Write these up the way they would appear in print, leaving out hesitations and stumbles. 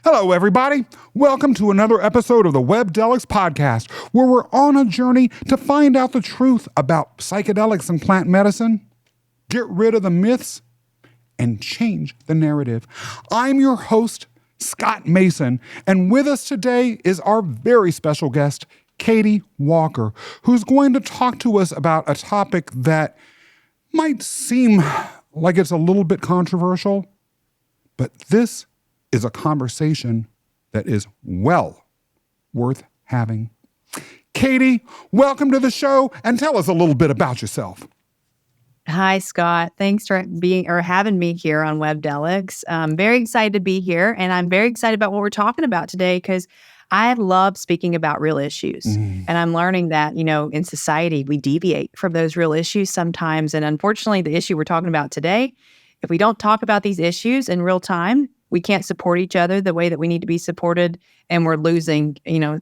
Hello, everybody. Welcome to another episode of the Webdelics Podcast, where we're on a journey to find out the truth about psychedelics and plant medicine, get rid of the myths, and change the narrative. I'm your host, Scott Mason, and with us today is our very special guest, Katie Walker, who's going to talk to us about a topic that might seem like it's a little bit controversial, but this is a conversation that is well worth having. Katie, welcome to the show and tell us a little bit about yourself. Hi, Scott. Thanks for having me here on Webdelics. I'm very excited to be here, and I'm very excited about what we're talking about today because I love speaking about real issues. And I'm learning that, in society, we deviate from those real issues sometimes. And unfortunately, the issue we're talking about today, if we don't talk about these issues in real time, we can't support each other the way that we need to be supported, and we're losing,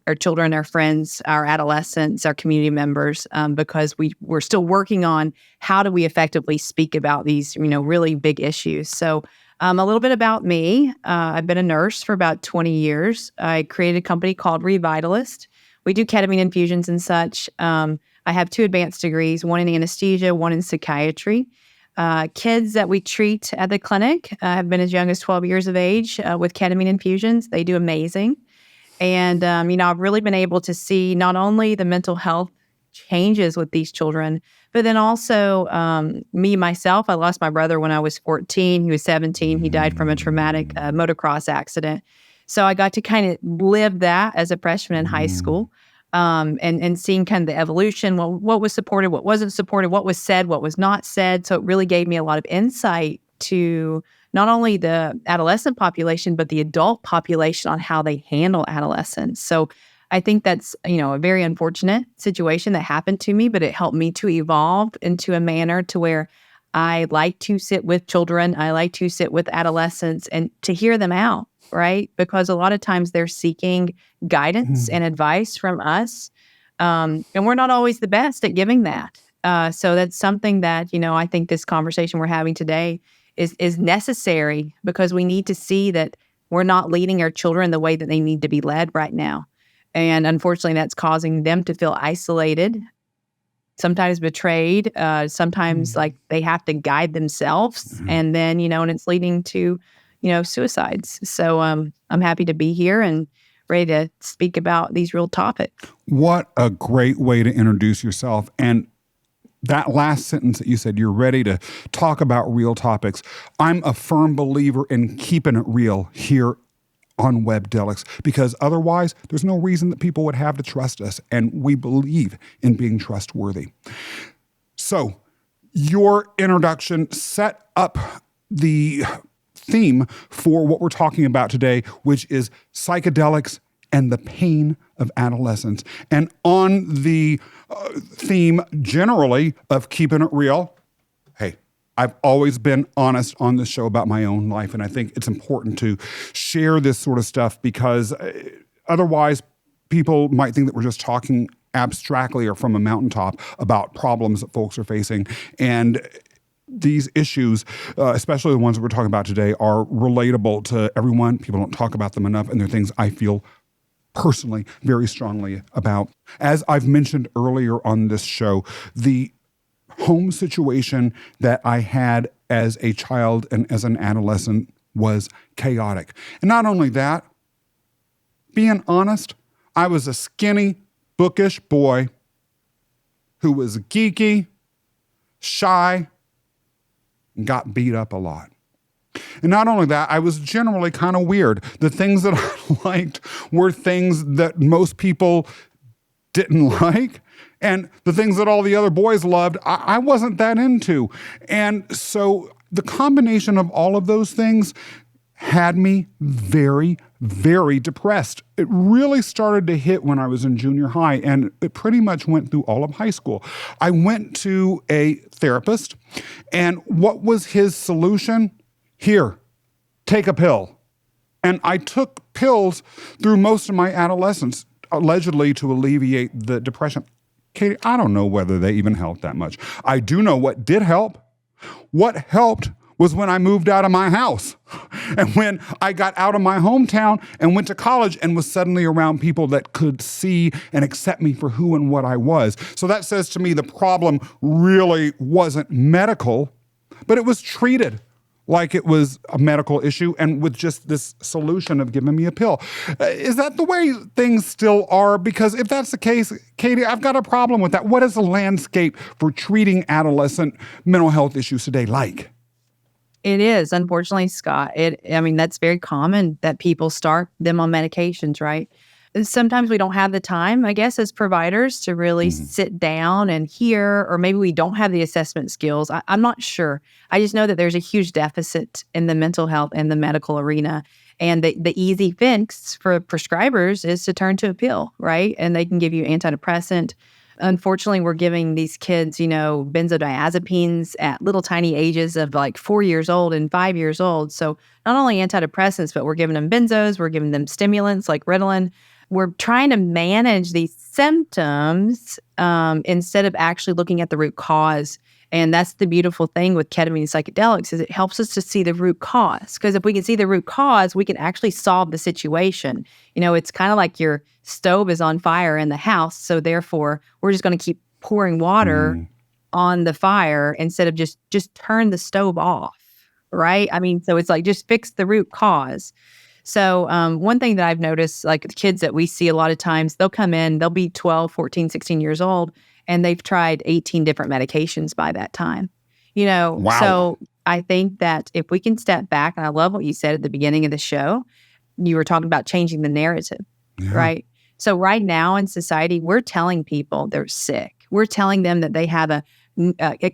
our children, our friends, our adolescents, our community members, because we're still working on how do we effectively speak about these, really big issues. So a little bit about me. I've been a nurse for about 20 years. I created a company called Revitalist. We do ketamine infusions and such. I have 2 advanced degrees, one in anesthesia, one in psychiatry. Kids that we treat at the clinic have been as young as 12 years of age with ketamine infusions. They do amazing. And, I've really been able to see not only the mental health changes with these children, but then also myself, I lost my brother when I was 14. He was 17. He died from a traumatic motocross accident. So I got to kind of live that as a freshman in high school. And seeing kind of the evolution, what was supported, what wasn't supported, what was said, what was not said. So it really gave me a lot of insight to not only the adolescent population, but the adult population on how they handle adolescence. So I think that's, a very unfortunate situation that happened to me, but it helped me to evolve into a manner to where I like to sit with children. I like to sit with adolescents and to hear them out. Right? Because a lot of times they're seeking guidance and advice from us. And we're not always the best at giving that. So that's something that, I think this conversation we're having today is necessary because we need to see that we're not leading our children the way that they need to be led right now. And unfortunately, that's causing them to feel isolated, sometimes betrayed, sometimes like they have to guide themselves. And then, and it's leading to suicides. So I'm happy to be here and ready to speak about these real topics. What a great way to introduce yourself. And that last sentence that you said, you're ready to talk about real topics. I'm a firm believer in keeping it real here on Webdelics, because otherwise there's no reason that people would have to trust us. And we believe in being trustworthy. So your introduction set up the theme for what we're talking about today, which is psychedelics and the pain of adolescence. And on the theme generally of keeping it real, hey, I've always been honest on this show about my own life, and I think it's important to share this sort of stuff because otherwise people might think that we're just talking abstractly or from a mountaintop about problems that folks are facing. And these issues, especially the ones that we're talking about today, are relatable to everyone. People don't talk about them enough, and they're things I feel personally very strongly about. As I've mentioned earlier on this show, the home situation that I had as a child and as an adolescent was chaotic. And not only that, being honest, I was a skinny, bookish boy who was geeky, shy, and got beat up a lot. And not only that, I was generally kind of weird. The things that I liked were things that most people didn't like. And the things that all the other boys loved, I wasn't that into. And so the combination of all of those things had me very, very depressed. It really started to hit when I was in junior high, and it pretty much went through all of high school. I went to a therapist, and what was his solution? Here, take a pill. And I took pills through most of my adolescence, allegedly to alleviate the depression. Katie, I don't know whether they even helped that much. I do know what did help. What helped was when I moved out of my house and when I got out of my hometown and went to college and was suddenly around people that could see and accept me for who and what I was. So that says to me the problem really wasn't medical, but it was treated like it was a medical issue and with just this solution of giving me a pill. Is that the way things still are? Because if that's the case, Katie, I've got a problem with that. What is the landscape for treating adolescent mental health issues today like? It is, unfortunately, Scott. That's very common that people start them on medications, right? Sometimes we don't have the time, I guess, as providers to really sit down and hear, or maybe we don't have the assessment skills. I'm not sure. I just know that there's a huge deficit in the mental health and the medical arena. And the easy fix for prescribers is to turn to a pill, right? And they can give you antidepressant. Unfortunately, we're giving these kids, benzodiazepines at little tiny ages of like 4 years old and 5 years old. So not only antidepressants, but we're giving them benzos, we're giving them stimulants like Ritalin. We're trying to manage these symptoms instead of actually looking at the root cause. And that's the beautiful thing with ketamine and psychedelics is it helps us to see the root cause. Because if we can see the root cause, we can actually solve the situation. It's kind of like your stove is on fire in the house. So therefore, we're just going to keep pouring water on the fire instead of just turn the stove off, right? So it's like just fix the root cause. So one thing that I've noticed, like the kids that we see a lot of times, they'll come in, they'll be 12, 14, 16 years old, and they've tried 18 different medications by that time. Wow. So I think that if we can step back, and I love what you said at the beginning of the show, you were talking about changing the narrative, right? So right now in society, we're telling people they're sick. We're telling them that they have a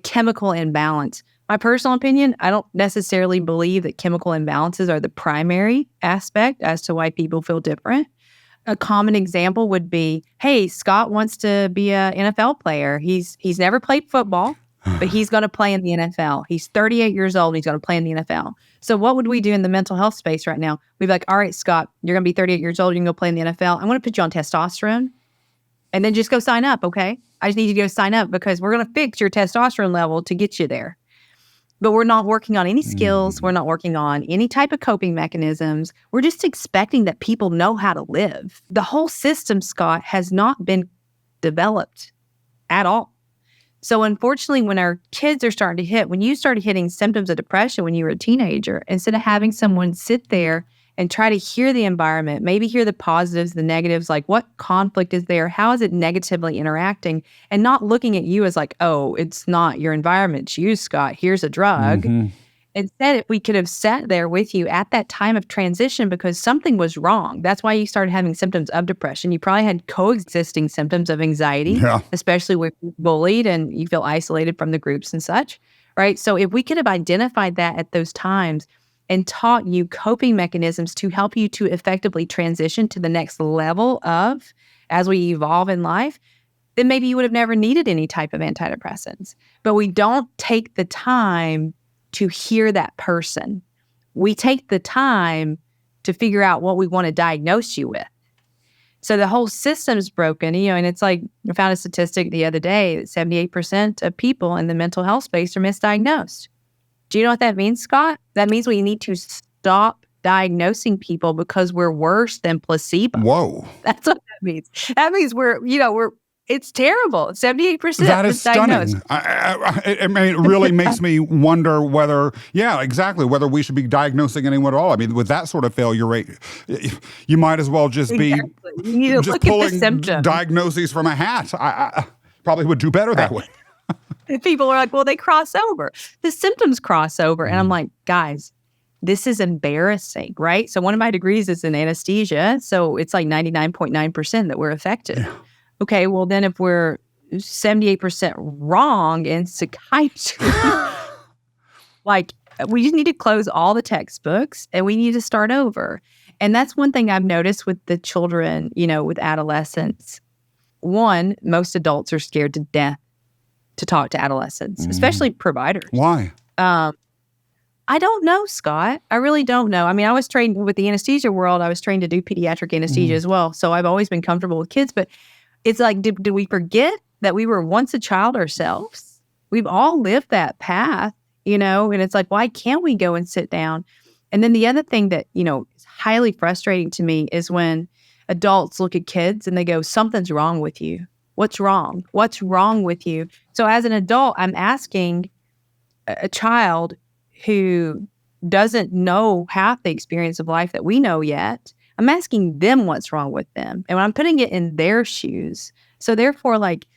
chemical imbalance. My personal opinion, I don't necessarily believe that chemical imbalances are the primary aspect as to why people feel different. A common example would be, hey, Scott wants to be an NFL player. He's never played football, but he's going to play in the NFL. He's 38 years old and he's going to play in the NFL. So what would we do in the mental health space right now? We'd be like, all right, Scott, you're going to be 38 years old. You can go play in the NFL. I'm going to put you on testosterone and then just go sign up, okay? I just need you to go sign up because we're going to fix your testosterone level to get you there. But we're not working on any skills. We're not working on any type of coping mechanisms. We're just expecting that people know how to live. The whole system, Scott, has not been developed at all. So unfortunately, when our kids are starting to hit, when you started hitting symptoms of depression when you were a teenager, instead of having someone sit there and try to hear the environment, maybe hear the positives, the negatives, like what conflict is there? How is it negatively interacting? And not looking at you as like, oh, it's not your environment, it's you, Scott. Here's a drug. Instead, if we could have sat there with you at that time of transition because something was wrong. That's why you started having symptoms of depression. You probably had coexisting symptoms of anxiety, especially when you're bullied and you feel isolated from the groups and such, right? So if we could have identified that at those times and taught you coping mechanisms to help you to effectively transition to the next level of as we evolve in life, then maybe you would have never needed any type of antidepressants. But we don't take the time to hear that person. We take the time to figure out what we want to diagnose you with. So the whole system's broken, and it's like I found a statistic the other day that 78% of people in the mental health space are misdiagnosed. Do you know what that means, Scott? That means we need to stop diagnosing people because we're worse than placebo. Whoa. That's what that means. That means it's terrible. 78% that is stunning. It really makes me wonder whether we should be diagnosing anyone at all. With that sort of failure rate, you might as well just be just pulling diagnoses from a hat. I probably would do better that way. People are like, well, they cross over. The symptoms cross over. And I'm like, guys, this is embarrassing, right? So one of my degrees is in anesthesia. So it's like 99.9% that we're affected. Yeah. Okay, well, then if we're 78% wrong in psychiatry, like we just need to close all the textbooks and we need to start over. And that's one thing I've noticed with the children, with adolescents. One, most adults are scared to death to talk to adolescents, especially providers. Why? I don't know, Scott. I really don't know. I was trained with the anesthesia world. I was trained to do pediatric anesthesia as well. So I've always been comfortable with kids. But it's like, did we forget that we were once a child ourselves? We've all lived that path. And it's like, why can't we go and sit down? And then the other thing that, is highly frustrating to me is when adults look at kids and they go, something's wrong with you. What's wrong? What's wrong with you? So as an adult, I'm asking a child who doesn't know half the experience of life that we know yet, I'm asking them what's wrong with them. And when I'm putting it in their shoes, so therefore, like,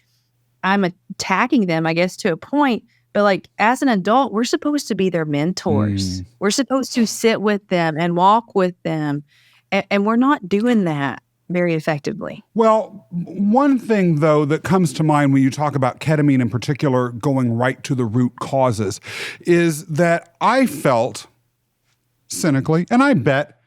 I'm attacking them, I guess, to a point. But like, as an adult, we're supposed to be their mentors. We're supposed to sit with them and walk with them. And we're not doing that very effectively. Well, one thing, though, that comes to mind when you talk about ketamine in particular, going right to the root causes, is that I felt cynically, and I bet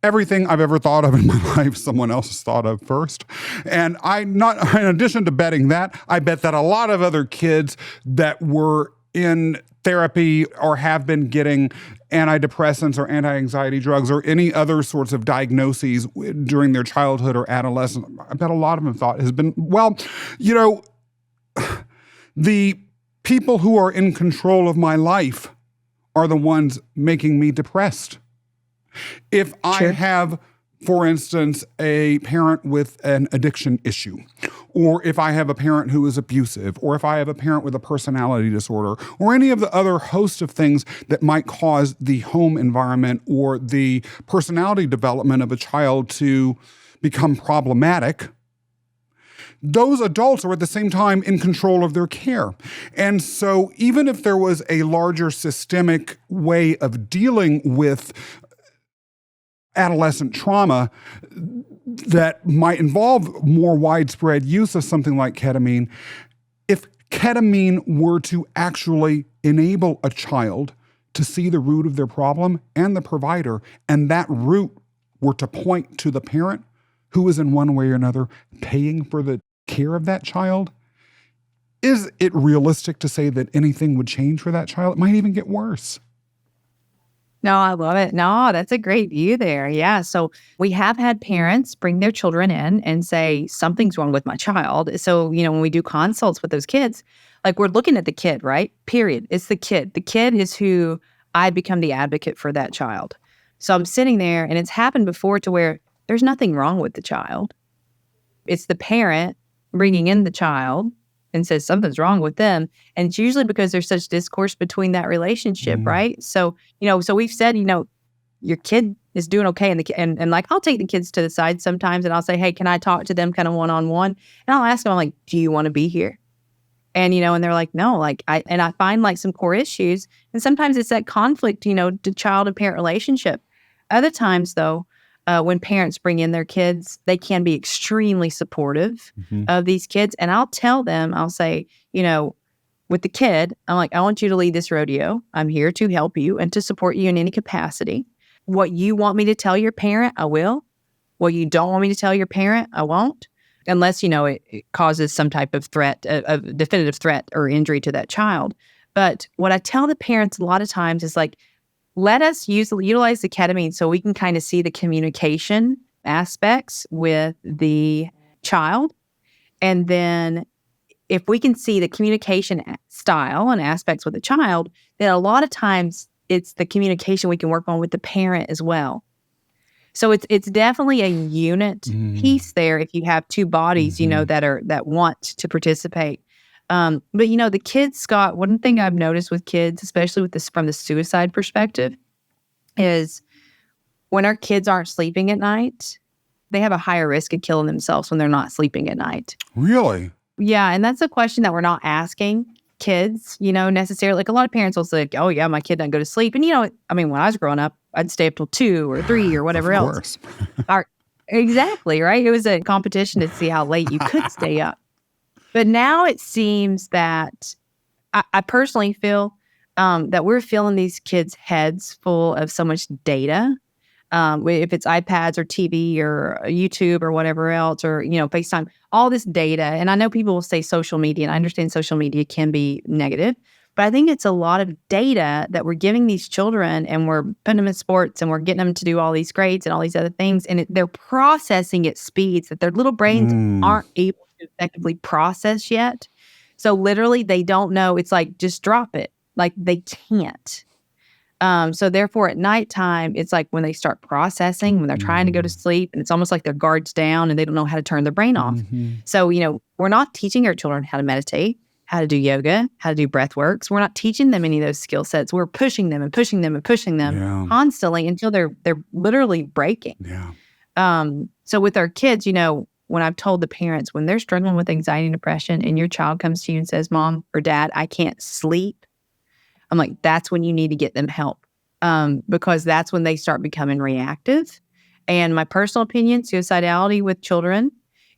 everything I've ever thought of in my life, someone else has thought of first. And in addition to betting that, I bet that a lot of other kids that were in therapy or have been getting antidepressants or anti-anxiety drugs or any other sorts of diagnoses during their childhood or adolescence, I bet a lot of them thought has been, well, the people who are in control of my life are the ones making me depressed. If I have, for instance, a parent with an addiction issue, or if I have a parent who is abusive, or if I have a parent with a personality disorder, or any of the other host of things that might cause the home environment or the personality development of a child to become problematic, those adults are at the same time in control of their care. And so even if there was a larger systemic way of dealing with adolescent trauma that might involve more widespread use of something like ketamine, if ketamine were to actually enable a child to see the root of their problem and the provider, and that root were to point to the parent who is in one way or another paying for the care of that child, is it realistic to say that anything would change for that child? It might even get worse. No, I love it. No, that's a great view there. Yeah. So we have had parents bring their children in and say, something's wrong with my child. So, when we do consults with those kids, like, we're looking at the kid, right? Period. It's the kid. The kid is who I become the advocate for that child. So I'm sitting there, and it's happened before to where there's nothing wrong with the child. It's the parent bringing in the child and says something's wrong with them. And it's usually because there's such discourse between that relationship, right? So, so we've said, your kid is doing okay. And like, I'll take the kids to the side sometimes and I'll say, hey, can I talk to them kind of one-on-one? And I'll ask them, like, do you want to be here? And, and they're like, no, like, I find like some core issues. And sometimes it's that conflict, to child and parent relationship. Other times though, when parents bring in their kids, they can be extremely supportive of these kids. And I'll tell them, I'll say, with the kid, I'm like, I want you to lead this rodeo. I'm here to help you and to support you in any capacity. What you want me to tell your parent, I will. What you don't want me to tell your parent, I won't. Unless, it causes some type of threat, a definitive threat or injury to that child. But what I tell the parents a lot of times is like, let us utilize the ketamine so we can kind of see the communication aspects with the child. And then if we can see the communication style and aspects with the child, then a lot of times it's the communication we can work on with the parent as well. So it's definitely a unit piece there if you have two bodies, that want to participate. But the kids, Scott, one thing I've noticed with kids, especially with this from the suicide perspective, is when our kids aren't sleeping at night, they have a higher risk of killing themselves when they're not sleeping at night. Really? Yeah. And that's a question that we're not asking kids, necessarily. Like, a lot of parents will say, oh yeah, my kid doesn't go to sleep. And when I was growing up, I'd stay up till 2 or 3 or whatever else. Of course. Exactly. Right. It was a competition to see how late you could stay up. But now it seems that I personally feel that we're filling these kids' heads full of so much data. If it's iPads or TV or YouTube or whatever else, or, FaceTime, all this data. And I know people will say social media, and I understand social media can be negative, but I think it's a lot of data that we're giving these children, and we're putting them in sports, and we're getting them to do all these grades and all these other things. And they're processing at speeds that their little brains aren't able to effectively process yet. So literally they don't know. It's like, just drop it. Like they can't. So therefore at nighttime, it's like when they start processing, when they're trying to go to sleep, and it's almost like their guard's down and they don't know how to turn their brain off. So, we're not teaching our children how to meditate, how to do yoga, how to do breath works. We're not teaching them any of those skill sets. We're pushing them and pushing them and pushing them constantly until they're literally breaking. So with our kids, when I've told the parents, when they're struggling with anxiety and depression and your child comes to you and says, Mom or Dad, I can't sleep, I'm like, that's when you need to get them help, because that's when they start becoming reactive. And my personal opinion, suicidality with children,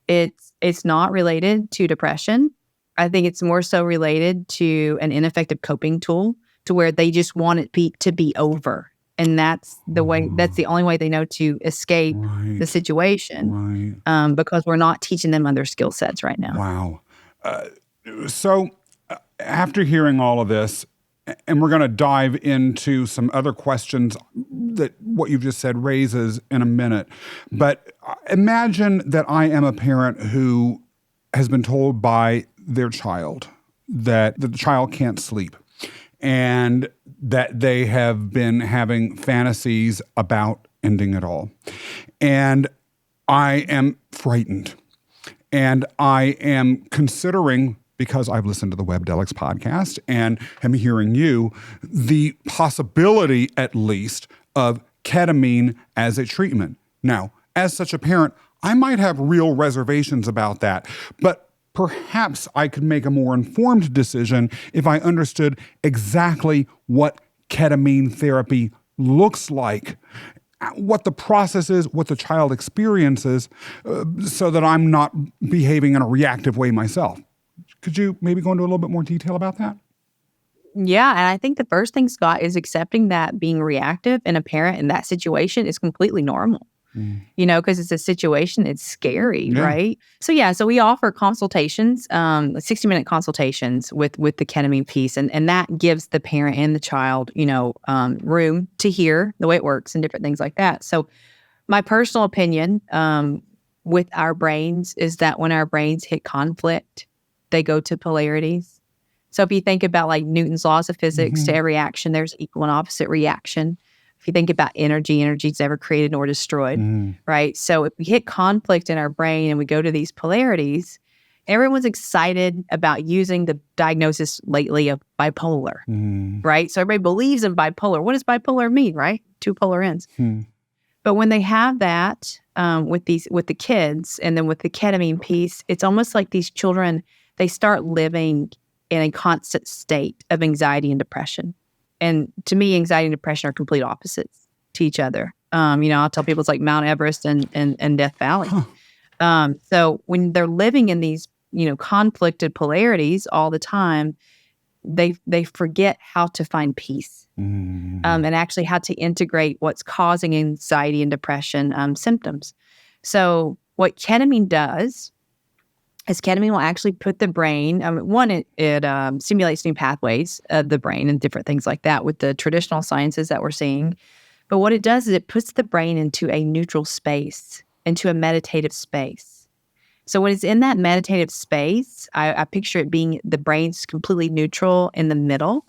it's not related to depression. I think it's more so related to an ineffective coping tool to where they just want it to be over. And that's the only way they know to escape the situation, because we're not teaching them other skill sets right now. Wow. So after hearing all of this, and we're going to dive into some other questions that what you've just said raises in a minute. But imagine that I am a parent who has been told by their child that the child can't sleep and that they have been having fantasies about ending it all. And I am frightened. And I am considering, because I've listened to the Webdelics podcast and am hearing you, the possibility, at least, of ketamine as a treatment. Now, as such a parent, I might have real reservations about that, but perhaps I could make a more informed decision if I understood exactly what ketamine therapy looks like, what the process is, what the child experiences, so that I'm not behaving in a reactive way myself. Could you maybe go into a little bit more detail about that? Yeah, and I think the first thing, Scott, is accepting that being reactive in a parent in that situation is completely normal. Because it's a situation, it's scary, right? So we offer consultations, 60-minute consultations with the ketamine piece, and that gives the parent and the child, room to hear the way it works and different things like that. So my personal opinion with our brains is that when our brains hit conflict, they go to polarities. So if you think about like Newton's laws of physics, to every action, there's equal and opposite reaction. If you think about energy is never created nor destroyed, right? So if we hit conflict in our brain and we go to these polarities, everyone's excited about using the diagnosis lately of bipolar, right? So everybody believes in bipolar. What does bipolar mean, right? Two polar ends. But when they have that with the kids and then with the ketamine piece, it's almost like these children, they start living in a constant state of anxiety and depression. And to me, anxiety and depression are complete opposites to each other. I'll tell people it's like Mount Everest and Death Valley. So when they're living in these, conflicted polarities all the time, they forget how to find peace and actually how to integrate what's causing anxiety and depression symptoms. So what ketamine does is ketamine will actually put the brain, it stimulates new pathways of the brain and different things like that with the traditional sciences that we're seeing. But what it does is it puts the brain into a neutral space, into a meditative space. So when it's in that meditative space, I picture it being the brain's completely neutral in the middle.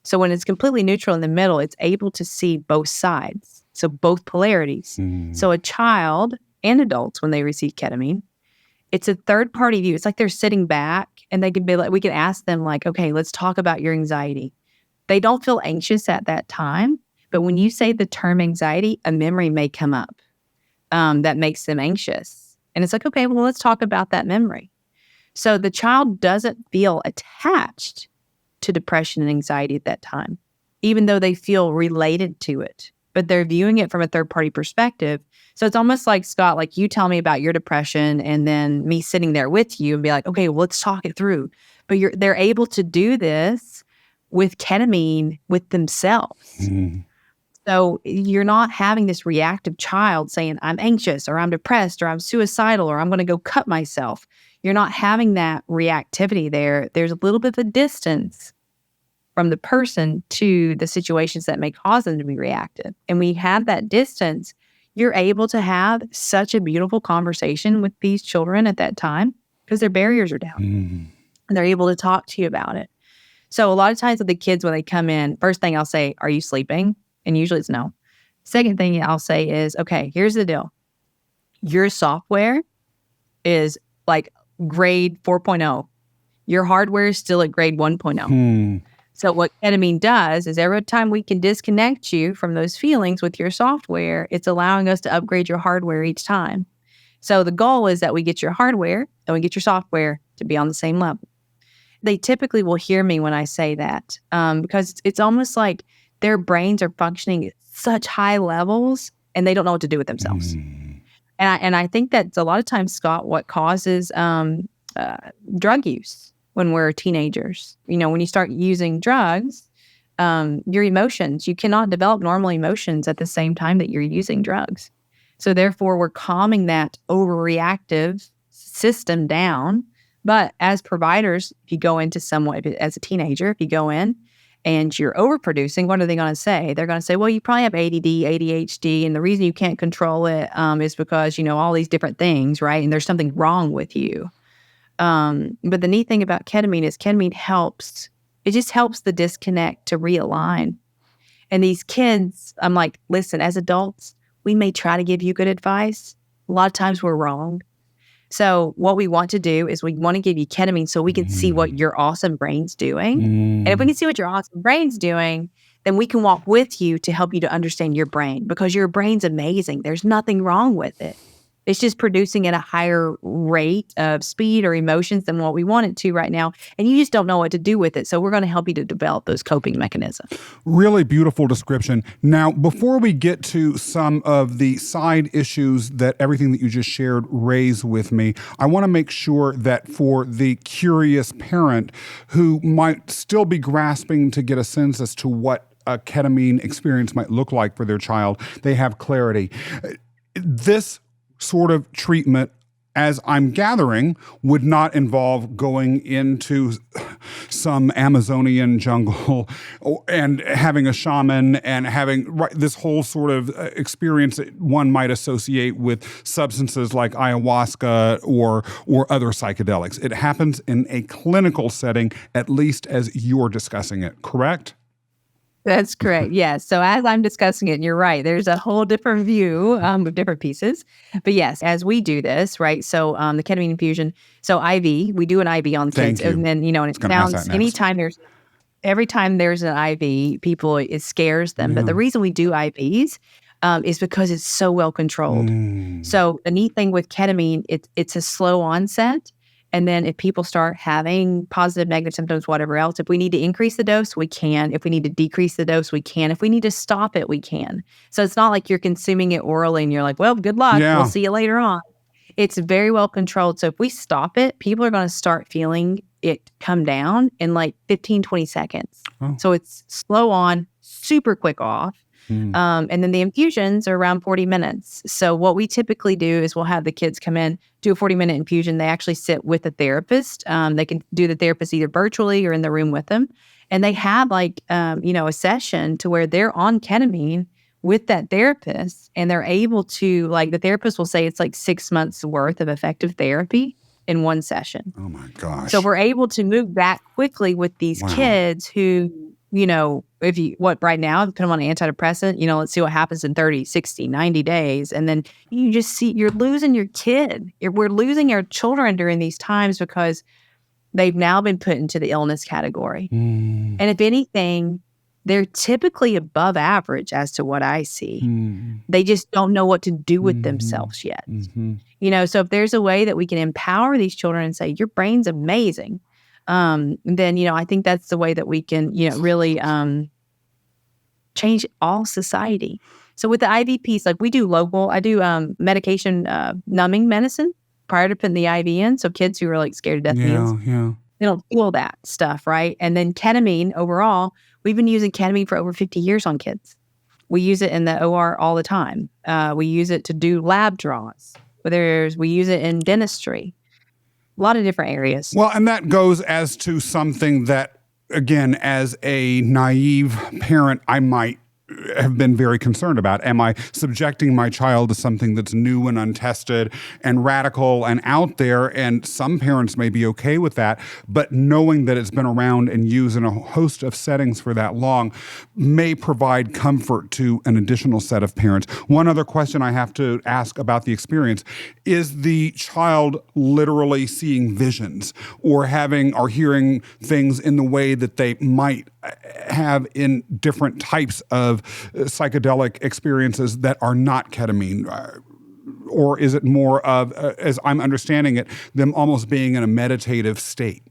So when it's completely neutral in the middle, it's able to see both sides, so both polarities. So a child and adults, when they receive ketamine, it's a third-party view. It's like they're sitting back and they can be like, we can ask them like, okay, let's talk about your anxiety. They don't feel anxious at that time, but when you say the term anxiety, a memory may come up that makes them anxious. And it's like, okay, well, let's talk about that memory. So the child doesn't feel attached to depression and anxiety at that time, even though they feel related to it, but they're viewing it from a third-party perspective. So it's almost like, Scott, like you tell me about your depression and then me sitting there with you and be like, okay, well, let's talk it through. But they're able to do this with ketamine with themselves. So you're not having this reactive child saying, I'm anxious or I'm depressed or I'm suicidal or I'm going to go cut myself. You're not having that reactivity there. There's a little bit of a distance from the person to the situations that may cause them to be reactive. And when you have that distance, you're able to have such a beautiful conversation with these children at that time because their barriers are down. And they're able to talk to you about it. So a lot of times with the kids, when they come in, first thing I'll say, are you sleeping? And usually it's no. Second thing I'll say is, okay, here's the deal. Your software is like grade 4.0. Your hardware is still at grade 1.0. So what ketamine does is every time we can disconnect you from those feelings with your software, it's allowing us to upgrade your hardware each time. So the goal is that we get your hardware and we get your software to be on the same level. They typically will hear me when I say that because it's almost like their brains are functioning at such high levels and they don't know what to do with themselves. And I think that's a lot of times, Scott, what causes drug use when we're teenagers. You know, when you start using drugs, your emotions, you cannot develop normal emotions at the same time that you're using drugs. So therefore, we're calming that overreactive system down. But as providers, if you go into someone, as a teenager, if you go in and you're overproducing, what are they going to say? They're going to say, well, you probably have ADD, ADHD, and the reason you can't control it is because, you know, all these different things, right? And there's something wrong with you. But the neat thing about ketamine is ketamine helps. It just helps the disconnect to realign. And these kids, I'm like, listen, as adults, we may try to give you good advice. A lot of times we're wrong. So what we want to do is we want to give you ketamine so we can see what your awesome brain's doing. And if we can see what your awesome brain's doing, then we can walk with you to help you to understand your brain, because your brain's amazing. There's nothing wrong with it. It's just producing at a higher rate of speed or emotions than what we want it to right now. And you just don't know what to do with it. So we're going to help you to develop those coping mechanisms. Really beautiful description. Now, before we get to some of the side issues that everything that you just shared raised with me, I want to make sure that for the curious parent who might still be grasping to get a sense as to what a ketamine experience might look like for their child, they have clarity. This sort of treatment, as I'm gathering, would not involve going into some Amazonian jungle and having a shaman and having this whole sort of experience that one might associate with substances like ayahuasca or other psychedelics. It happens in a clinical setting, at least as you're discussing it, correct? That's correct. Yes. So as I'm discussing it, you're right. There's a whole different view of different pieces. But yes, as we do this, right? So the ketamine infusion, so IV, we do an IV on kids. And then, and it sounds, every time there's an IV, it scares them. But the reason we do IVs is because it's so well controlled. So the neat thing with ketamine, it's a slow onset. And then if people start having positive, negative symptoms, whatever else, if we need to increase the dose, we can. If we need to decrease the dose, we can. If we need to stop it, we can. So it's not like you're consuming it orally and you're like, well, good luck. Yeah. We'll see you later on. It's very well controlled. So if we stop it, people are going to start feeling it come down in like 15, 20 seconds. So it's slow on, super quick off. And then the infusions are around 40 minutes. So what we typically do is we'll have the kids come in, do a 40-minute infusion. They actually sit with a therapist. They can do the therapist either virtually or in the room with them. And they have a session to where they're on ketamine with that therapist. And they're able to, the therapist will say it's like 6 months worth of effective therapy in one session. Oh my gosh. So we're able to move back quickly with these kids who, right now, put them on an antidepressant, let's see what happens in 30, 60, 90 days. And then you just see you're losing your kid. We're losing our children during these times because they've now been put into the illness category. And if anything, they're typically above average as to what I see. They just don't know what to do with themselves yet. So if there's a way that we can empower these children and say, your brain's amazing, then, I think that's the way that we can, really change all society. So with the IV piece, we do I do medication numbing medicine prior to putting the IV in. So kids who are scared to death meals, they don't feel that stuff, right? And then ketamine overall, we've been using ketamine for over 50 years on kids. We use it in the OR all the time. We use it to do lab draws. We use it in dentistry. A lot of different areas. Well, and that goes as to something that, again, as a naive parent, I might have been very concerned about. Am I subjecting my child to something that's new and untested and radical and out there? And some parents may be okay with that, but knowing that it's been around and used in a host of settings for that long may provide comfort to an additional set of parents. One other question I have to ask about the experience: is the child literally seeing visions or hearing things in the way that they might have in different types of psychedelic experiences that are not ketamine? Or is it more of, as I'm understanding it, them almost being in a meditative state?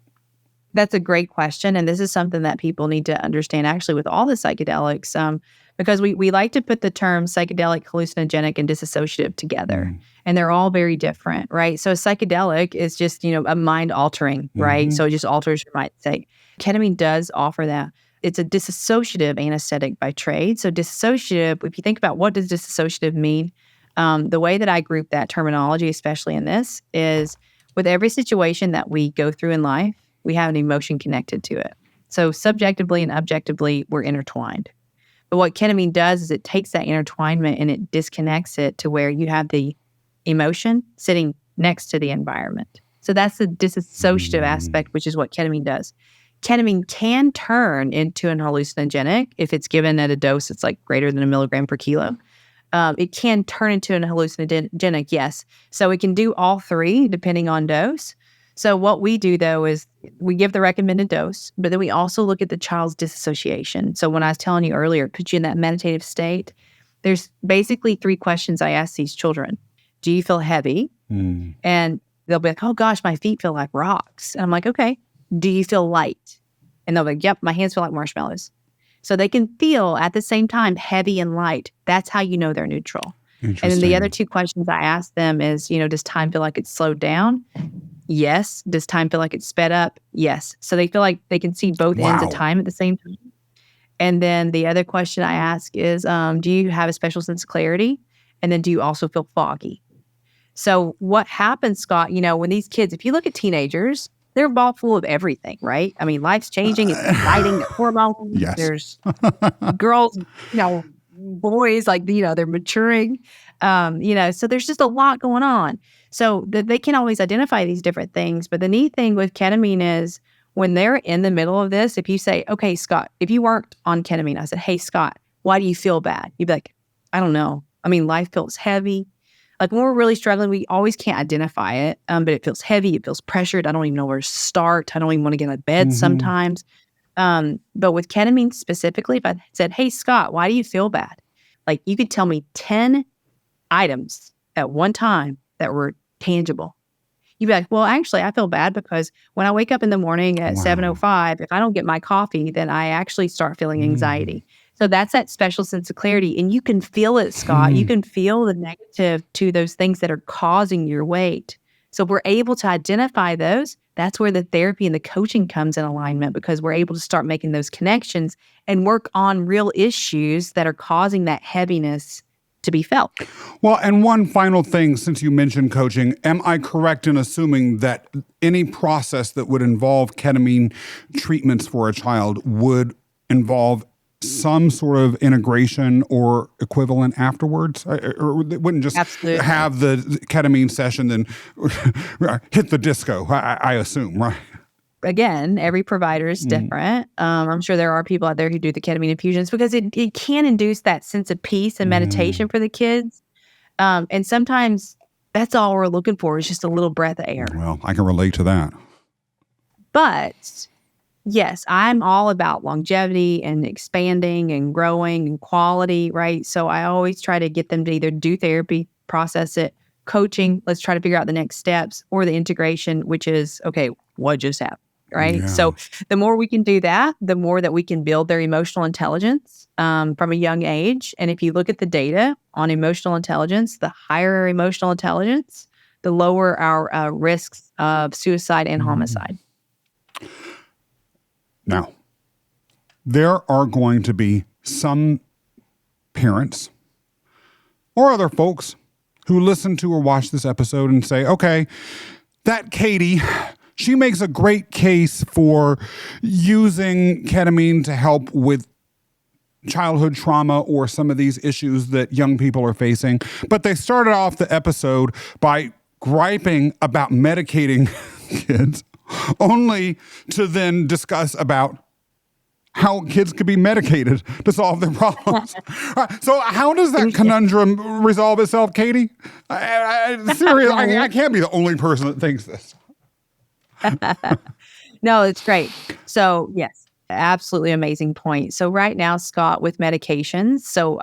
That's a great question. And this is something that people need to understand actually with all the psychedelics, because we like to put the terms psychedelic, hallucinogenic, and dissociative together. And they're all very different, right? So a psychedelic is just, a mind altering, right? So it just alters your mind state. Ketamine does offer that. It's a dissociative anesthetic by trade. So dissociative, if you think about what does dissociative mean, the way that I group that terminology, especially in this, is with every situation that we go through in life, we have an emotion connected to it. So subjectively and objectively, we're intertwined. But what ketamine does is it takes that intertwinement and it disconnects it to where you have the emotion sitting next to the environment. So that's the dissociative aspect, which is what ketamine does. Ketamine can turn into an hallucinogenic if it's given at a dose that's like greater than 1 milligram per kilo. It can turn into an hallucinogenic, yes. So it can do all three depending on dose. So what we do, though, is we give the recommended dose, but then we also look at the child's disassociation. So when I was telling you earlier, put you in that meditative state, there's basically 3 questions I ask these children. Do you feel heavy? And they'll be like, oh gosh, my feet feel like rocks. And I'm like, okay. Do you feel light? And they'll be like, yep, my hands feel like marshmallows. So they can feel at the same time heavy and light. That's how you know they're neutral. And then the other 2 questions I ask them is, does time feel like it's slowed down? Yes. Does time feel like it's sped up? Yes. So they feel like they can see both ends of time at the same time. And then the other question I ask is, do you have a special sense of clarity? And then do you also feel foggy? So what happens, Scott, when these kids, if you look at teenagers, they're ball full of everything, right? I mean, life's changing. It's exciting. The hormones. Yes. There's girls, boys, they're maturing. So there's just a lot going on. So they can always identify these different things. But the neat thing with ketamine is when they're in the middle of this, if you say, okay, Scott, if you weren't on ketamine, I said, hey, Scott, why do you feel bad? You'd be like, I don't know. I mean, life feels heavy. Like when we're really struggling, we always can't identify it, but it feels heavy. It feels pressured. I don't even know where to start. I don't even want to get out of bed sometimes. But with ketamine specifically, if I said, hey, Scott, why do you feel bad? Like you could tell me 10 items at one time that were tangible. You'd be like, well, actually, I feel bad because when I wake up in the morning at 7:05, if I don't get my coffee, then I actually start feeling anxiety. So that's that special sense of clarity. And you can feel it, Scott. You can feel the negative to those things that are causing your weight. So if we're able to identify those, that's where the therapy and the coaching comes in alignment because we're able to start making those connections and work on real issues that are causing that heaviness to be felt. Well, and one final thing, since you mentioned coaching, am I correct in assuming that any process that would involve ketamine treatments for a child would involve some sort of integration or equivalent afterwards? Or it wouldn't just have the ketamine session, then hit the disco, I assume, right? Again, every provider is different. I'm sure there are people out there who do the ketamine infusions because it can induce that sense of peace and meditation for the kids. And sometimes that's all we're looking for is just a little breath of air. Well, I can relate to that. But yes, I'm all about longevity and expanding and growing and quality, right? So I always try to get them to either do therapy, process it, coaching, let's try to figure out the next steps, or the integration, which is, okay, what just happened, right? Yeah. So the more we can do that, the more that we can build their emotional intelligence from a young age. And if you look at the data on emotional intelligence, the higher our emotional intelligence, the lower our risks of suicide and homicide. Now, there are going to be some parents or other folks who listen to or watch this episode and say, okay, that Katie, she makes a great case for using ketamine to help with childhood trauma or some of these issues that young people are facing. But they started off the episode by griping about medicating kids, only to then discuss about how kids could be medicated to solve their problems. So how does that conundrum resolve itself, Katie? Seriously, I can't be the only person that thinks this. No, it's great. So yes, absolutely amazing point. So right now, Scott, with medications, so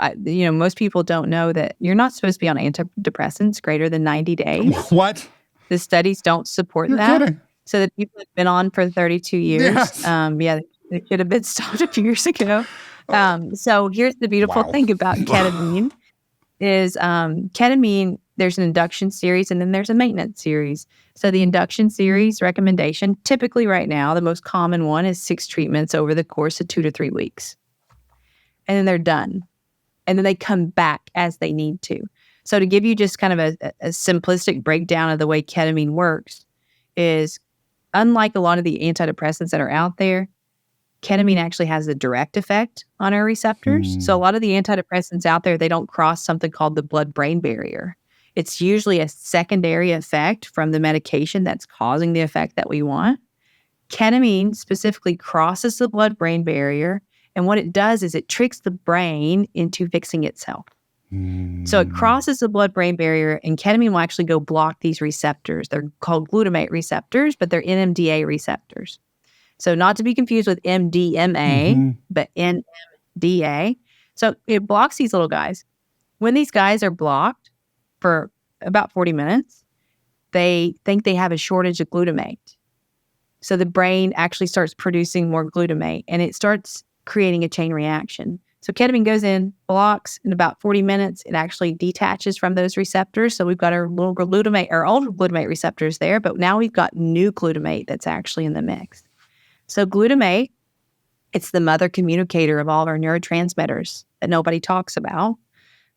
most people don't know that you're not supposed to be on antidepressants greater than 90 days. What? The studies don't support You're that. kidding. So that people have been on for 32 years. Yes. They should have been stopped a few years ago. So here's the beautiful thing about ketamine is ketamine, there's an induction series and then there's a maintenance series. So the induction series recommendation, typically right now, the most common one is 6 treatments over the course of 2 to 3 weeks. And then they're done. And then they come back as they need to. So to give you just kind of a simplistic breakdown of the way ketamine works is, unlike a lot of the antidepressants that are out there, ketamine actually has a direct effect on our receptors. So a lot of the antidepressants out there, they don't cross something called the blood-brain barrier. It's usually a secondary effect from the medication that's causing the effect that we want. Ketamine specifically crosses the blood-brain barrier, and what it does is it tricks the brain into fixing itself. So it crosses the blood-brain barrier, and ketamine will actually go block these receptors. They're called glutamate receptors, but they're NMDA receptors. So not to be confused with MDMA, but NMDA. So it blocks these little guys. When these guys are blocked for about 40 minutes, they think they have a shortage of glutamate. So the brain actually starts producing more glutamate, and it starts creating a chain reaction. So ketamine goes in, blocks, in about 40 minutes, it actually detaches from those receptors. So we've got our little glutamate, our old glutamate receptors there, but now we've got new glutamate that's actually in the mix. So glutamate, it's the mother communicator of all of our neurotransmitters that nobody talks about.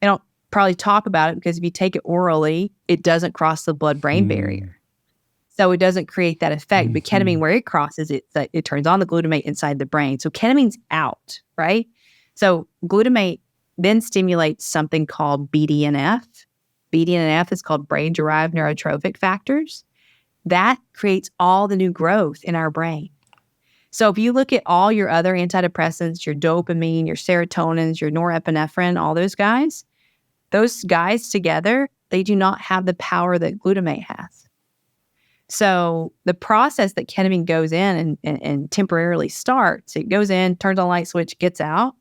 They don't probably talk about it because if you take it orally, it doesn't cross the blood-brain barrier. So it doesn't create that effect. But ketamine, where it crosses, it turns on the glutamate inside the brain. So ketamine's out, right? So glutamate then stimulates something called BDNF. BDNF is called brain-derived neurotrophic factors. That creates all the new growth in our brain. So if you look at all your other antidepressants, your dopamine, your serotonins, your norepinephrine, all those guys together, they do not have the power that glutamate has. So the process that ketamine goes in and temporarily starts, it goes in, turns on a light switch, gets out,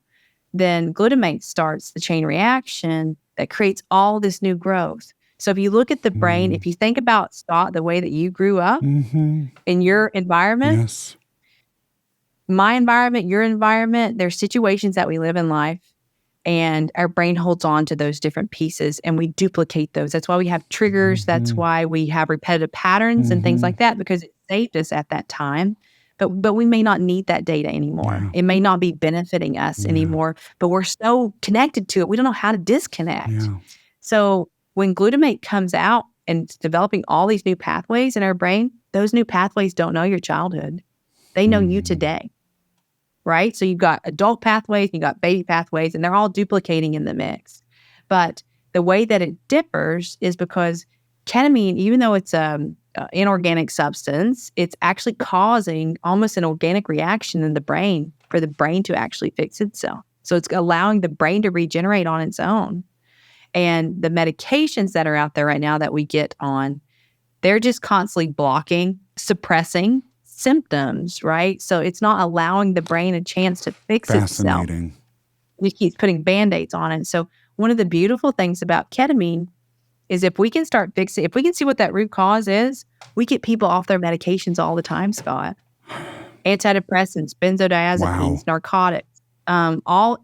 then glutamate starts the chain reaction that creates all this new growth. So if you look at the brain, if you think about, Scott, the way that you grew up in your environment, Yes. My environment, your environment, there's situations that we live in life and our brain holds on to those different pieces and we duplicate those. That's why we have triggers. That's why we have repetitive patterns and things like that, because it saved us at that time. But we may not need that data anymore. Yeah. It may not be benefiting us anymore, but we're so connected to it, we don't know how to disconnect. Yeah. So when glutamate comes out and it's developing all these new pathways in our brain, those new pathways don't know your childhood. They know you today, right? So you've got adult pathways, you've got baby pathways, and they're all duplicating in the mix. But the way that it differs is because ketamine, even though it's an inorganic substance, it's actually causing almost an organic reaction in the brain for the brain to actually fix itself. So it's allowing the brain to regenerate on its own. And the medications that are out there right now that we get on, they're just constantly blocking, suppressing symptoms, right? So it's not allowing the brain a chance to fix itself. It keeps putting Band-Aids on it. So one of the beautiful things about ketamine is if we can start fixing, if we can see what that root cause is, we get people off their medications all the time, Scott. Antidepressants, benzodiazepines, narcotics,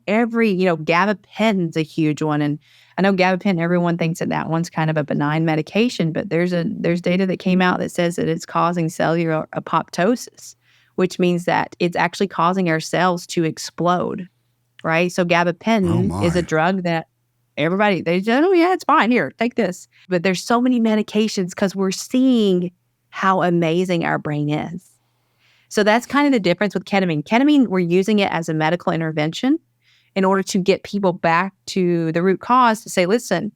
gabapentin's a huge one. And I know gabapentin, everyone thinks that one's kind of a benign medication, but there's data that came out that says that it's causing cellular apoptosis, which means that it's actually causing our cells to explode, right? So gabapentin is a drug that everybody, they just, oh yeah, it's fine, here, take this. But there's so many medications because we're seeing how amazing our brain is. So that's kind of the difference with ketamine. Ketamine, we're using it as a medical intervention. in order to get people back to the root cause to say, listen,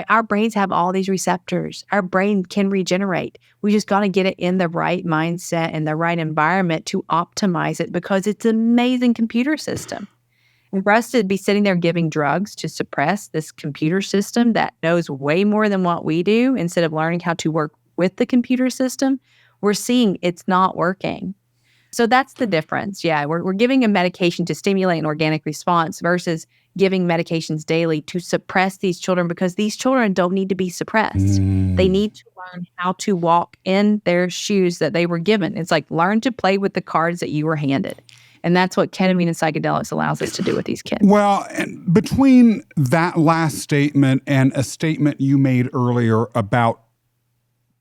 our brains have all these receptors. Our brain can regenerate. We just got to get it in the right mindset and the right environment to optimize it, because it's an amazing computer system. And for us to be sitting there giving drugs to suppress this computer system that knows way more than what we do, instead of learning how to work with the computer system, we're seeing it's not working. So that's the difference. Yeah, we're giving a medication to stimulate an organic response versus giving medications daily to suppress these children, because these children don't need to be suppressed. They need to learn how to walk in their shoes that they were given. It's like, learn to play with the cards that you were handed. And that's what ketamine and psychedelics allows us to do with these kids. Well, and between that last statement and a statement you made earlier about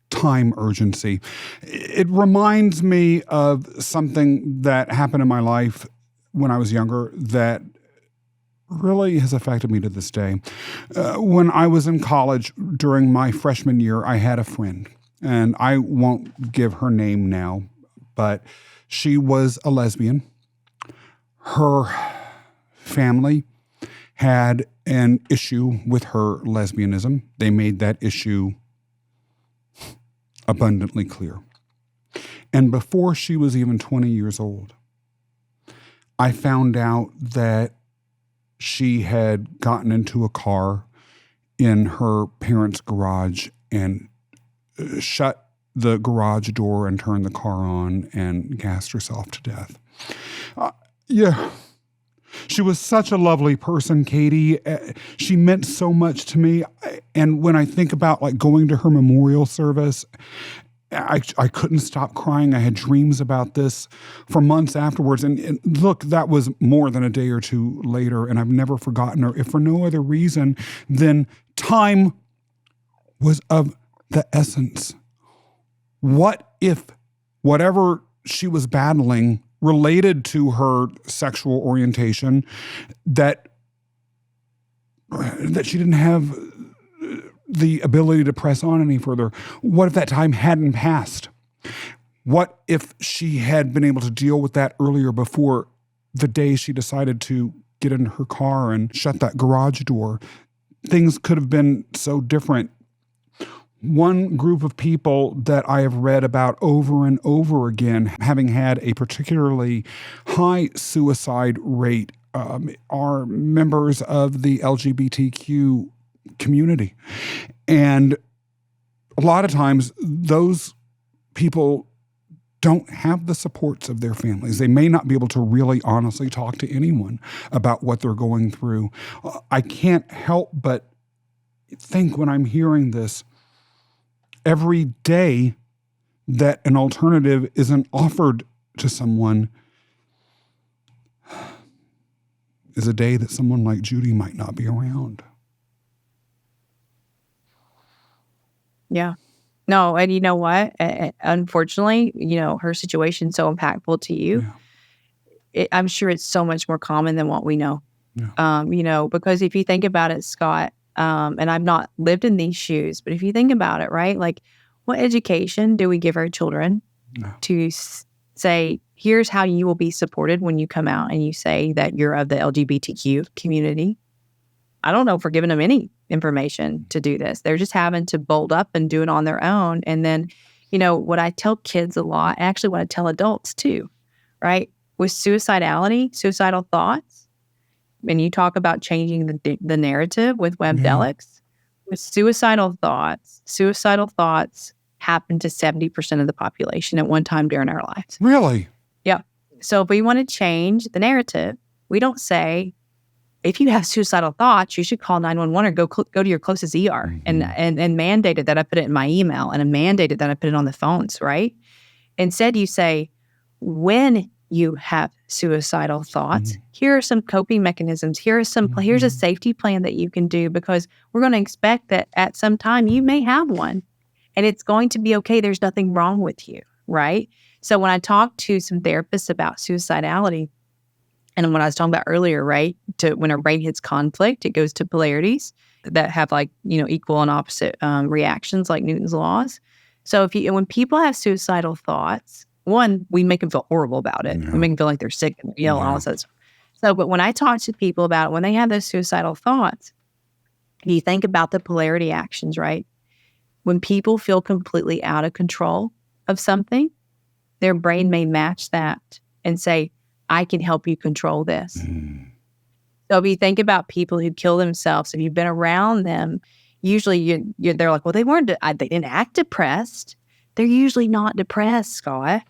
time urgency, it reminds me of something that happened in my life when I was younger that really has affected me to this day. When I was in college during my freshman year, I had a friend, and I won't give her name now, but she was a lesbian. Her family had an issue with her lesbianism. They made that issue abundantly clear. And before she was even 20 years old, I found out that she had gotten into a car in her parents' garage and shut the garage door and turned the car on and gassed herself to death. Yeah. She was such a lovely person, Katie. She meant so much to me. And when I think about like going to her memorial service, I couldn't stop crying. I had dreams about this for months afterwards. And look, that was more than a day or two later, and I've never forgotten her, if for no other reason than time was of the essence. What if whatever she was battling related to her sexual orientation, that she didn't have the ability to press on any further? What if that time hadn't passed? What if she had been able to deal with that earlier, before the day she decided to get in her car and shut that garage door? Things could have been so different. One group of people that I have read about over and over again, having had a particularly high suicide rate, are members of the LGBTQ community. And a lot of times those people don't have the supports of their families. They may not be able to really honestly talk to anyone about what they're going through. I can't help but think, when I'm hearing this, every day that an alternative isn't offered to someone is a day that someone like Judy might not be around. Yeah. No, and you know what? Unfortunately, her situation's so impactful to you. Yeah. I'm sure it's so much more common than what we know. Yeah. Because if you think about it, Scott, and I've not lived in these shoes, but if you think about it, right? Like, what education do we give our children to say, here's how you will be supported when you come out and you say that you're of the LGBTQ community? I don't know if we're giving them any information to do this. They're just having to bold up and do it on their own. And then, what I tell kids a lot, actually what I tell adults too, right? With suicidal thoughts, and you talk about changing the narrative with Webdelics, with suicidal thoughts happen to 70% of the population at one time during our lives. Really? Yeah. So if we want to change the narrative, we don't say, if you have suicidal thoughts, you should call 911 or go to your closest ER, and mandate it that I put it in my email, and mandate it that I put it on the phones, right? Instead, you say, when you have suicidal thoughts, here are some coping mechanisms. Here's a safety plan that you can do, because we're going to expect that at some time you may have one, and it's going to be okay. There's nothing wrong with you, right? So when I talk to some therapists about suicidality, and what I was talking about earlier, right? When our brain hits conflict, it goes to polarities that have equal and opposite reactions, like Newton's laws. So when people have suicidal thoughts, one, we make them feel horrible about it. We make them feel like they're sick and ill, all of that. So, but when I talk to people about when they have those suicidal thoughts, you think about the polarity actions, right? When people feel completely out of control of something, their brain may match that and say, I can help you control this. So if you think about people who kill themselves, if you've been around them, usually they're like, well, they didn't act depressed. They're usually not depressed, Scott.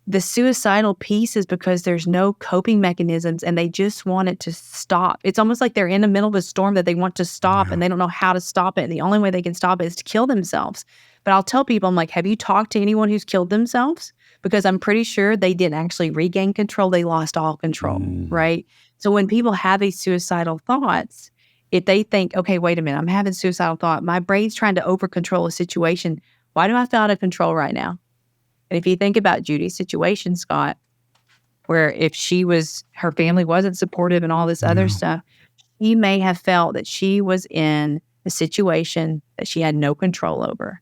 The suicidal piece is because there's no coping mechanisms and they just want it to stop. It's almost like they're in the middle of a storm that they want to stop and they don't know how to stop it. And the only way they can stop it is to kill themselves. But I'll tell people, I'm like, have you talked to anyone who's killed themselves? Because I'm pretty sure they didn't actually regain control. They lost all control, right? So when people have these suicidal thoughts, if they think, okay, wait a minute, I'm having suicidal thought. My brain's trying to over-control a situation. Why do I feel out of control right now? And if you think about Judy's situation, Scott, where if her family wasn't supportive and all this other stuff, she may have felt that she was in a situation that she had no control over.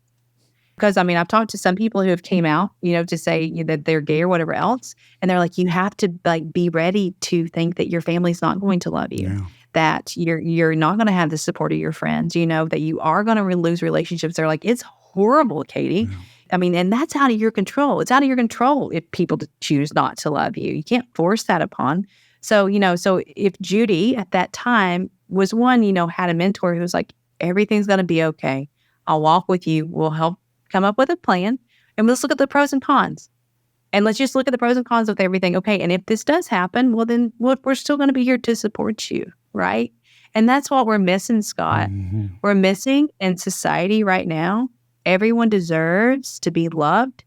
Because, I mean, I've talked to some people who have came out, to say that they're gay or whatever else. And they're like, you have to be ready to think that your family's not going to love you, that you're not going to have the support of your friends, that you are going to lose relationships. They're like, it's horrible, Katie. I mean, and that's out of your control. It's out of your control if people choose not to love you. You can't force that upon. So, so if Judy at that time was one, had a mentor who was like, everything's going to be okay. I'll walk with you. We'll help come up with a plan. And let's look at the pros and cons. And let's just look at the pros and cons of everything. Okay, and if this does happen, well, then we're still going to be here to support you, right? And that's what we're missing, Scott. We're missing in society right now. Everyone deserves to be loved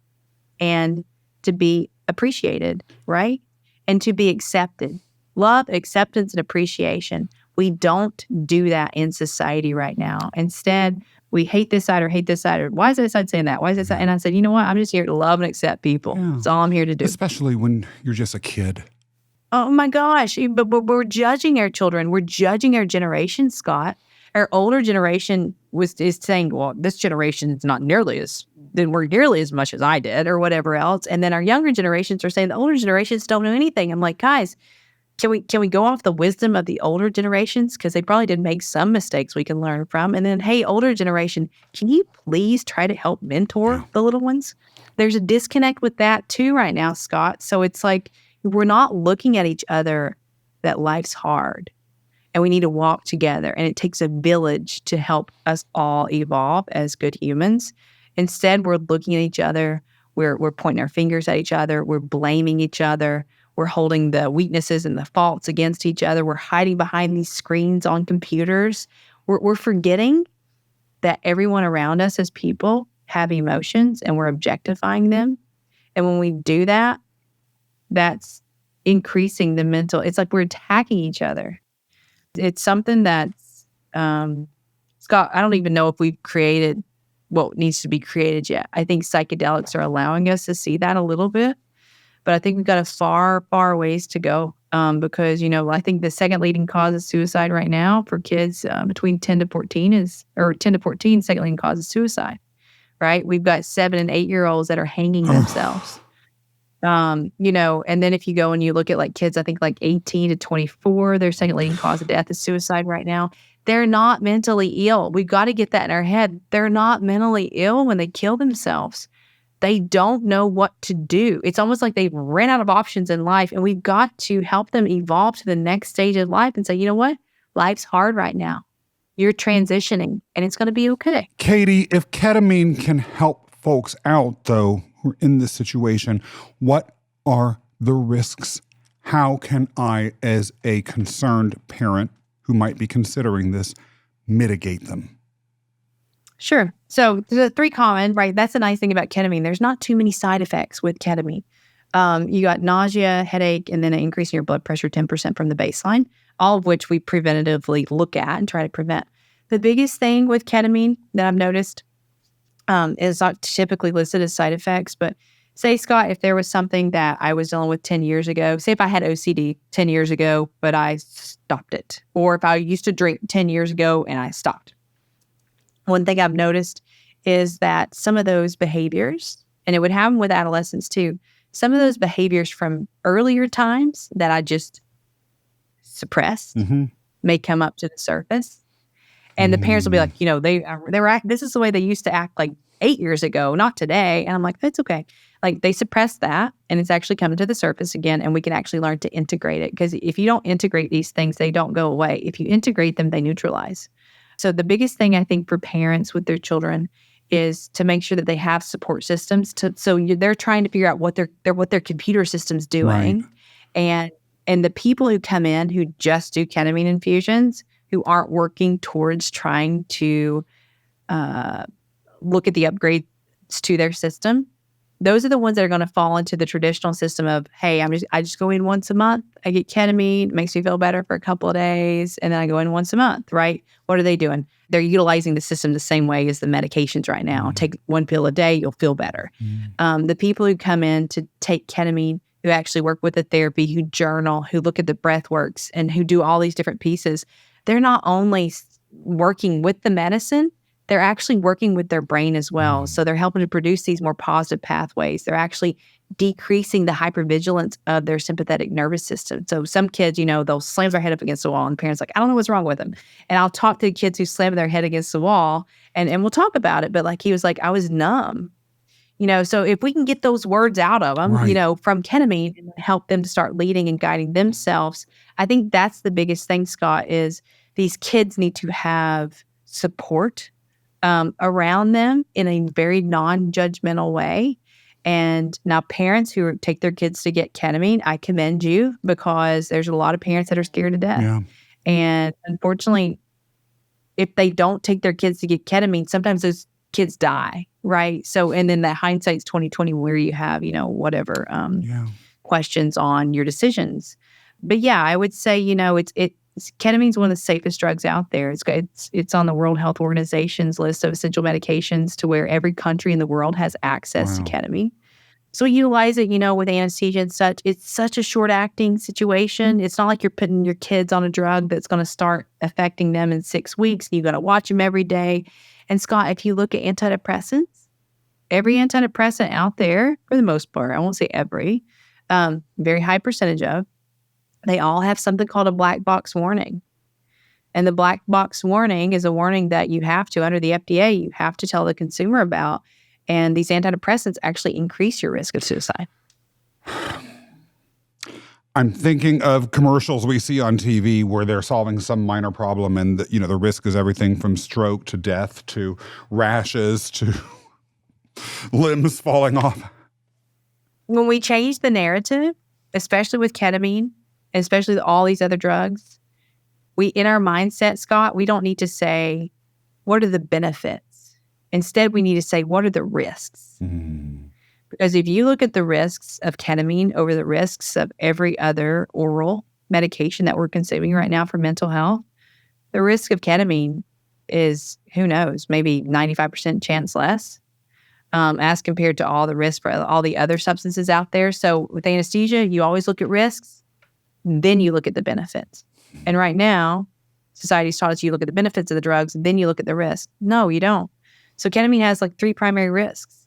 and to be appreciated, right? And to be accepted. Love, acceptance, and appreciation. We don't do that in society right now. Instead, we hate this side or hate this side. Or why is this side saying that? Why is this side? And I said, you know what? I'm just here to love and accept people. That's all I'm here to do. Especially when you're just a kid. Oh my gosh. But we're judging our children. We're judging our generation, Scott. Our older generation is saying, well, this generation is not nearly as much as I did or whatever else. And then our younger generations are saying the older generations don't know anything. I'm like, guys, can we go off the wisdom of the older generations? Because they probably did make some mistakes we can learn from. And then, hey, older generation, can you please try to help mentor the little ones? There's a disconnect with that too right now, Scott. So it's like we're not looking at each other that life's hard. And we need to walk together. And it takes a village to help us all evolve as good humans. Instead, we're looking at each other. We're pointing our fingers at each other. We're blaming each other. We're holding the weaknesses and the faults against each other. We're hiding behind these screens on computers. We're forgetting that everyone around us as people have emotions and we're objectifying them. And when we do that, that's increasing the mental. It's like we're attacking each other. It's something that's, Scott, I don't even know if we've created what needs to be created yet. I think psychedelics are allowing us to see that a little bit, but I think we've got a far, far ways to go because, I think the second leading cause of suicide right now for kids between 10 to 14 second leading cause is suicide, right? We've got 7 and 8-year-olds that are hanging themselves. And then if you go and you look at kids, I think 18 to 24, their second leading cause of death is suicide right now. They're not mentally ill. We've got to get that in our head. They're not mentally ill when they kill themselves. They don't know what to do. It's almost like they've ran out of options in life, and we've got to help them evolve to the next stage of life and say, you know what? Life's hard right now. You're transitioning, and it's going to be okay. Katie, if ketamine can help folks out, though, who are in this situation, what are the risks? How can I, as a concerned parent who might be considering this, mitigate them? Sure. So the 3 common, right? That's the nice thing about ketamine. There's not too many side effects with ketamine. You got nausea, headache, and then an increase in your blood pressure 10% from the baseline, all of which we preventatively look at and try to prevent. The biggest thing with ketamine that I've noticed is not typically listed as side effects, but say, Scott, if there was something that I was dealing with 10 years ago, say if I had OCD 10 years ago, but I stopped it, or if I used to drink 10 years ago and I stopped. One thing I've noticed is that some of those behaviors, and it would happen with adolescents too, some of those behaviors from earlier times that I just suppressed may come up to the surface. And the parents will be like, this is the way they used to act like 8 years ago, not today. And I'm like, that's okay. Like they suppress that and it's actually coming to the surface again. And we can actually learn to integrate it. Because if you don't integrate these things, they don't go away. If you integrate them, they neutralize. So the biggest thing I think for parents with their children is to make sure that they have support systems. They're trying to figure out what their computer system's doing. Right. And the people who come in who just do ketamine infusions, who aren't working towards trying to look at the upgrades to their system, those are the ones that are going to fall into the traditional system of, hey, I just go in once a month. I get ketamine, it makes me feel better for a couple of days, and then I go in once a month, right? What are they doing? They're utilizing the system the same way as the medications right now. Take one pill a day, you'll feel better. The people who come in to take ketamine, who actually work with the therapy, who journal, who look at the breath works, and who do all these different pieces, they're not only working with the medicine, they're actually working with their brain as well. So they're helping to produce these more positive pathways. They're actually decreasing the hypervigilance of their sympathetic nervous system. So some kids, they'll slam their head up against the wall and the parents are like, I don't know what's wrong with them. And I'll talk to the kids who slam their head against the wall and we'll talk about it. But like he was like, I was numb. So if we can get those words out of them, from ketamine and help them to start leading and guiding themselves, I think that's the biggest thing, Scott, is these kids need to have support around them in a very non-judgmental way. And now parents who take their kids to get ketamine, I commend you, because there's a lot of parents that are scared to death. Yeah. And unfortunately, if they don't take their kids to get ketamine, sometimes those kids die, right? So, and then that hindsight's 2020 where you have, whatever questions on your decisions. But yeah, I would say, ketamine is one of the safest drugs out there. It's on the World Health Organization's list of essential medications, to where every country in the world has access to ketamine. So we utilize it, with anesthesia and such. It's such a short-acting situation. It's not like you're putting your kids on a drug that's going to start affecting them in 6 weeks. You got to watch them every day. And Scott, if you look at antidepressants, every antidepressant out there, for the most part, I won't say every, very high percentage of, they all have something called a black box warning. And the black box warning is a warning that you have to, under the FDA, you have to tell the consumer about. And these antidepressants actually increase your risk of suicide. I'm thinking of commercials we see on TV where they're solving some minor problem, and the risk is everything from stroke to death to rashes to limbs falling off. When we change the narrative, especially with ketamine, especially with all these other drugs, in our mindset, Scott, we don't need to say, what are the benefits? Instead, we need to say, what are the risks? Because if you look at the risks of ketamine over the risks of every other oral medication that we're consuming right now for mental health, the risk of ketamine is, who knows, maybe 95% chance less, as compared to all the risk for all the other substances out there. So with anesthesia, you always look at risks, then you look at the benefits. And right now, society's taught us you look at the benefits of the drugs, and then you look at the risks. No, you don't. So ketamine has like 3 primary risks.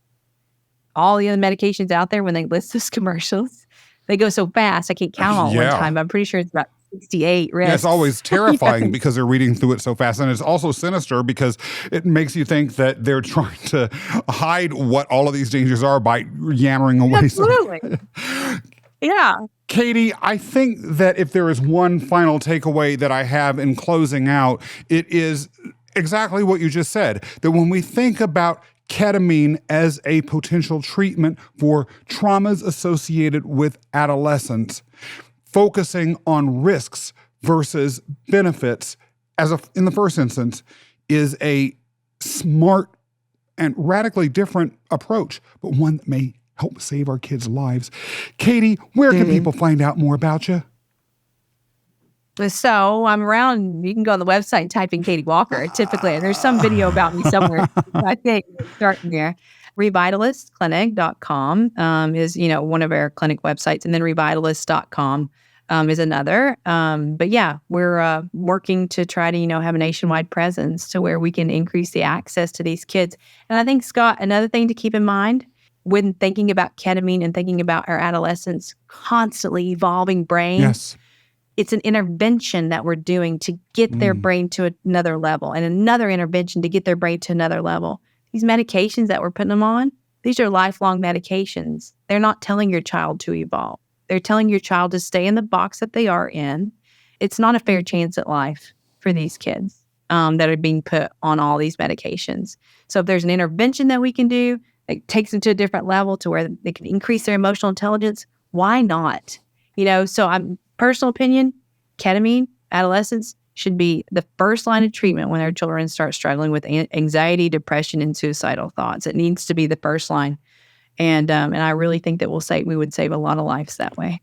All the other medications out there, when they list those commercials, they go so fast, I can't count all one time. I'm pretty sure it's about 68 risks. Yeah, it's always terrifying because they're reading through it so fast. And it's also sinister because it makes you think that they're trying to hide what all of these dangers are by yammering away. Absolutely. Yeah. Katie, I think that if there is one final takeaway that I have in closing out, it is exactly what you just said, that when we think about ketamine as a potential treatment for traumas associated with adolescence, focusing on risks versus benefits in the first instance is a smart and radically different approach, but one that may help save our kids' lives. Katie, where can people find out more about you? So I'm around, you can go on the website and type in Katie Walker, typically, and there's some video about me somewhere. I think starting there. Revitalistclinic.com is, one of our clinic websites, and then revitalist.com is another. But yeah, we're working to try to, have a nationwide presence to where we can increase the access to these kids. And I think, Scott, another thing to keep in mind when thinking about ketamine and thinking about our adolescents' constantly evolving brains, It's an intervention that we're doing to get their brain to another level, and another intervention to get their brain to another level. These medications that we're putting them on, these are lifelong medications. They're not telling your child to evolve. They're telling your child to stay in the box that they are in. It's not a fair chance at life for these kids that are being put on all these medications. So if there's an intervention that we can do that takes them to a different level to where they can increase their emotional intelligence, why not? So I'm personal opinion, ketamine, adolescents should be the first line of treatment when their children start struggling with anxiety, depression, and suicidal thoughts. It needs to be the first line. And I really think that we would save a lot of lives that way.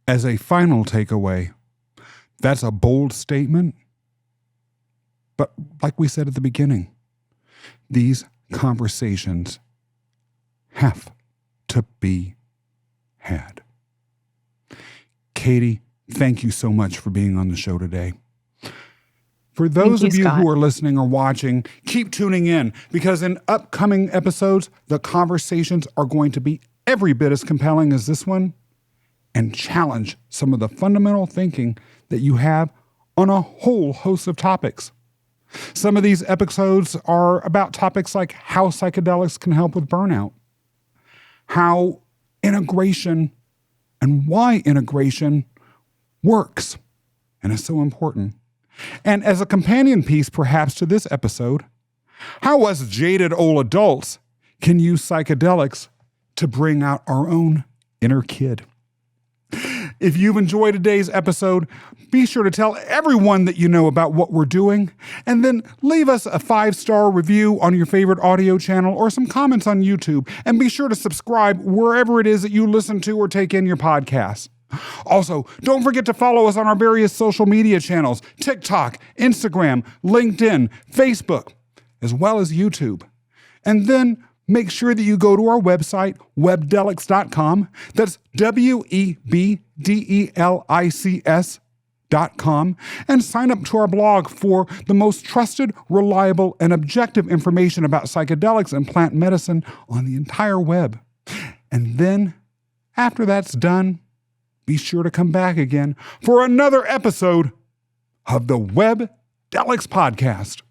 As a final takeaway, that's a bold statement. But like we said at the beginning, these conversations have to be had. Katie, thank you so much for being on the show today. For those of you who are listening or watching, keep tuning in, because in upcoming episodes, the conversations are going to be every bit as compelling as this one and challenge some of the fundamental thinking that you have on a whole host of topics. Some of these episodes are about topics like how psychedelics can help with burnout, how integration and why integration works and is so important. And as a companion piece, perhaps, to this episode, how us jaded old adults can use psychedelics to bring out our own inner kid. If you've enjoyed today's episode, be sure to tell everyone that you know about what we're doing, and then leave us a 5-star review on your favorite audio channel or some comments on YouTube, and be sure to subscribe wherever it is that you listen to or take in your podcasts. Also, don't forget to follow us on our various social media channels, TikTok, Instagram, LinkedIn, Facebook, as well as YouTube. And then make sure that you go to our website, Webdelics.com. That's Webdelics.com, and sign up to our blog for the most trusted, reliable, and objective information about psychedelics and plant medicine on the entire web. And then, after that's done, be sure to come back again for another episode of the Webdelics Podcast.